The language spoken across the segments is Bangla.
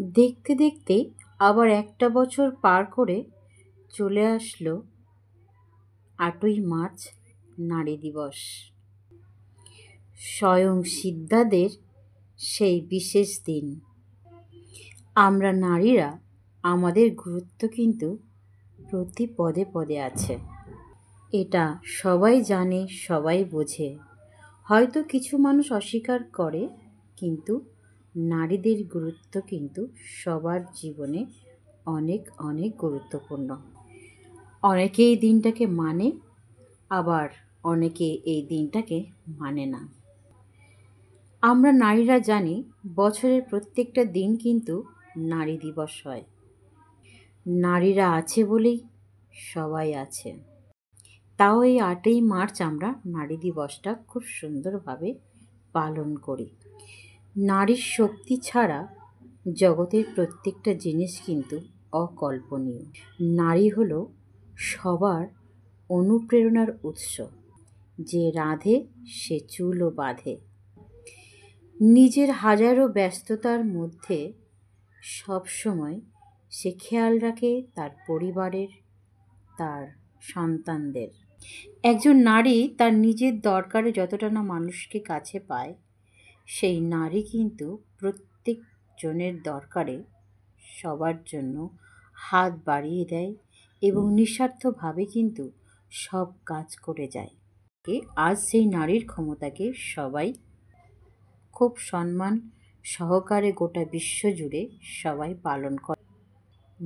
দেখতে দেখতে আবার একটা বছর পার করে চলে আসলো ৮ই মার্চ নারী দিবস। স্বয়ং সিদ্ধাদের সেই বিশেষ দিন। আমরা নারীরা আমাদের গুরুত্ব কিন্তু প্রতি পদে পদে আছে। এটা সবাই জানে, সবাই বোঝে। হয়তো কিছু মানুষ অস্বীকার করে, কিন্তু নারীদের গুরুত্ব কিন্তু সবার জীবনে অনেক অনেক গুরুত্বপূর্ণ। অনেকে এই দিনটাকে মানে, আবার অনেকে এই দিনটাকে মানে না। আমরা নারীরা জানি বছরের প্রত্যেকটা দিন কিন্তু নারী দিবস হয়। নারীরা আছে বলেই সবাই আছে। তাও এই ৮ই মার্চ আমরা নারী দিবসটা খুব সুন্দরভাবে পালন করি। নারীর শক্তি ছাড়া জগতের প্রত্যেকটা জিনিস কিন্তু অকল্পনীয়। নারী হলো সবার অনুপ্রেরণার উৎস। যে রাঁধে সে চুলও বাঁধে। নিজের হাজারো ব্যস্ততার মধ্যে সবসময় সে খেয়াল রাখে তার পরিবারের, তার সন্তানদের। একজন নারী তার নিজের দরকারে যতটা না মানুষকে কাছে পায়, সেই নারী কিন্তু প্রত্যেকজনের দরকারে সবার জন্য হাত বাড়িয়ে দেয় এবং নিঃস্বার্থভাবে কিন্তু সব কাজ করে যায়। আজ সেই নারীর ক্ষমতাকে সবাই খুব সম্মান সহকারে গোটা বিশ্ব জুড়ে সবাই পালন করে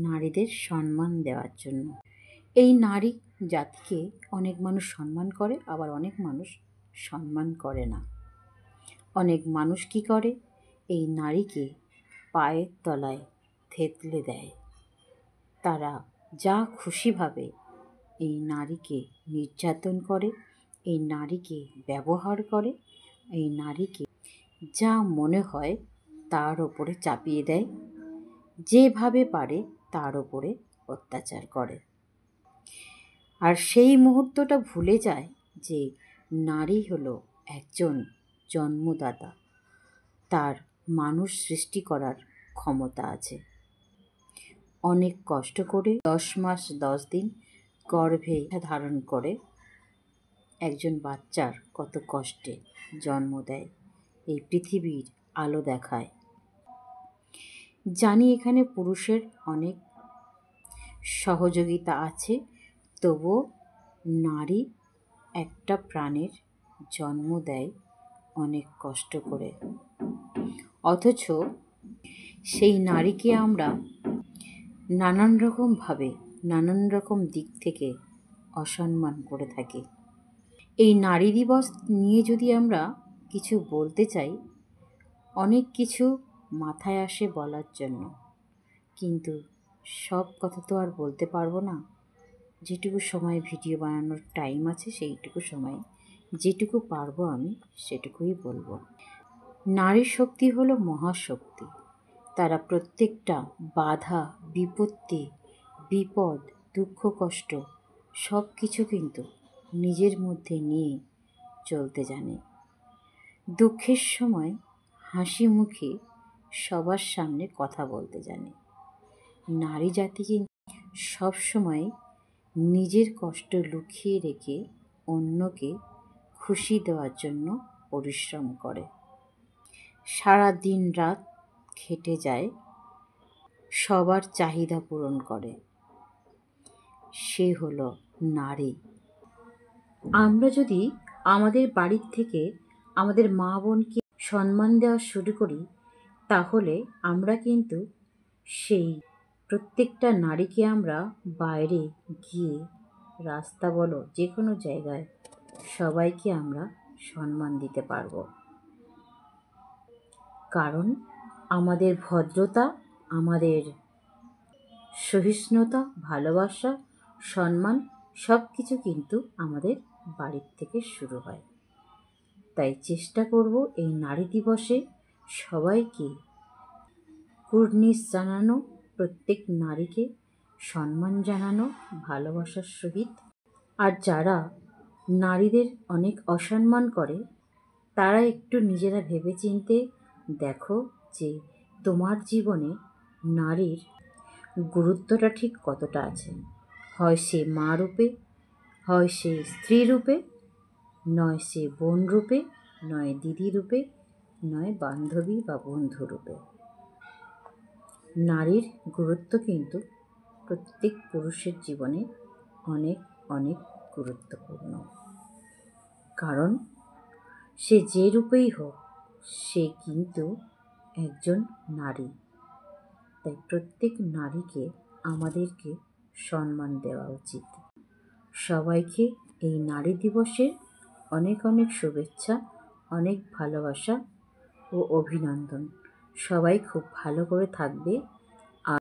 নারীদের সম্মান দেওয়ার জন্য। এই নারী জাতিকে অনেক মানুষ সম্মান করে, আবার অনেক মানুষ সম্মান করে না। অনেক মানুষ কি করে, এই নারীকে পায়ের তলায় থেতলে দেয়। তারা যা খুশিভাবে এই নারীকে নির্যাতন করে, এই নারীকে ব্যবহার করে, এই নারীকে যা মনে হয় তার ওপরে চাপিয়ে দেয়, যেভাবে পারে তার ওপরে অত্যাচার করে। আর সেই মুহূর্তটা ভুলে যায় যে নারী হলো একজন জন্মদাতা, তার মানুষ সৃষ্টি করার ক্ষমতা আছে। অনেক কষ্ট করে 10 মাস 10 দিন গর্ভে ধারণ করে একজন বাচ্চার কত কষ্টে জন্ম দেয়, এই পৃথিবীর আলো দেখায়। জানি এখানে পুরুষের অনেক সহযোগিতা আছে, তবুও নারী একটা প্রাণের জন্ম দেয় অনেক কষ্ট করে। অথচ সেই নারীকে আমরা নানান রকমভাবে, নানান রকম দিক থেকে অসম্মান করে থাকি। এই নারী দিবস নিয়ে যদি আমরা কিছু বলতে চাই, অনেক কিছু মাথায় আসে বলার জন্য, কিন্তু সব কথা তো আর বলতে পারবো না। যেটুকু সময় ভিডিও বানানোর টাইম আছে, সেইটুকু সময় যেটুকু পারবো আমি সেটুকুই বলবো। নারী শক্তি হলো মহাশক্তি। তারা প্রত্যেকটা বাধা, বিপত্তি, বিপদ, দুঃখ, কষ্ট সব কিছু কিন্তু নিজের মধ্যে নিয়ে চলতে জানে। দুঃখের সময় হাসি মুখে সবার সামনে কথা বলতে জানে। নারী জাতি কিন্তু সবসময় নিজের কষ্ট লুকিয়ে রেখে অন্যকে খুশি দেওয়ার জন্য পরিশ্রম করে। সারা দিন রাত খেটে যায়, সবার চাহিদা পূরণ করে। সে হলো নারী। আমরা যদি আমাদের বাড়ির থেকে আমাদের মা বোনকে সম্মান দেওয়া শুরু করি, তাহলে আমরা কিন্তু সেই প্রত্যেকটা নারীকে আমরা বাইরে গিয়ে রাস্তা বলো যে কোনো জায়গায় সবাইকে আমরা সম্মান দিতে পারবো। কারণ আমাদের ভদ্রতা, আমাদের সহিষ্ণুতা, ভালোবাসা, সম্মান সব কিছু কিন্তু আমাদের বাড়ির থেকে শুরু হয়। তাই চেষ্টা করব এই নারী দিবসে সবাইকে কুর্নিশ জানানো, প্রত্যেক নারীকে সম্মান জানানো ভালোবাসার সহিত। আর যারা নারীদের অনেক অসম্মান করে, তারা একটু নিজেরা ভেবেচিন্তে দেখো যে তোমার জীবনে নারীর গুরুত্বটা ঠিক কতটা আছে। হয় সে মা রূপে, হয় সে স্ত্রী রূপে, নয় সে বোন রূপে, নয় দিদি রূপে, নয় বান্ধবী বা বন্ধু রূপে। নারীর গুরুত্ব কিন্তু প্রত্যেক পুরুষের জীবনে অনেক অনেক গুরুত্বপূর্ণ। কারণ সে যে রূপেই হোক, সে কিন্তু একজন নারী। তাই প্রত্যেক নারীকে আমাদেরকে সম্মান দেওয়া উচিত। সবাইকে এই নারী দিবসের অনেক অনেক শুভেচ্ছা, অনেক ভালোবাসা ও অভিনন্দন। সবাই খুব ভালো করে থাকবে,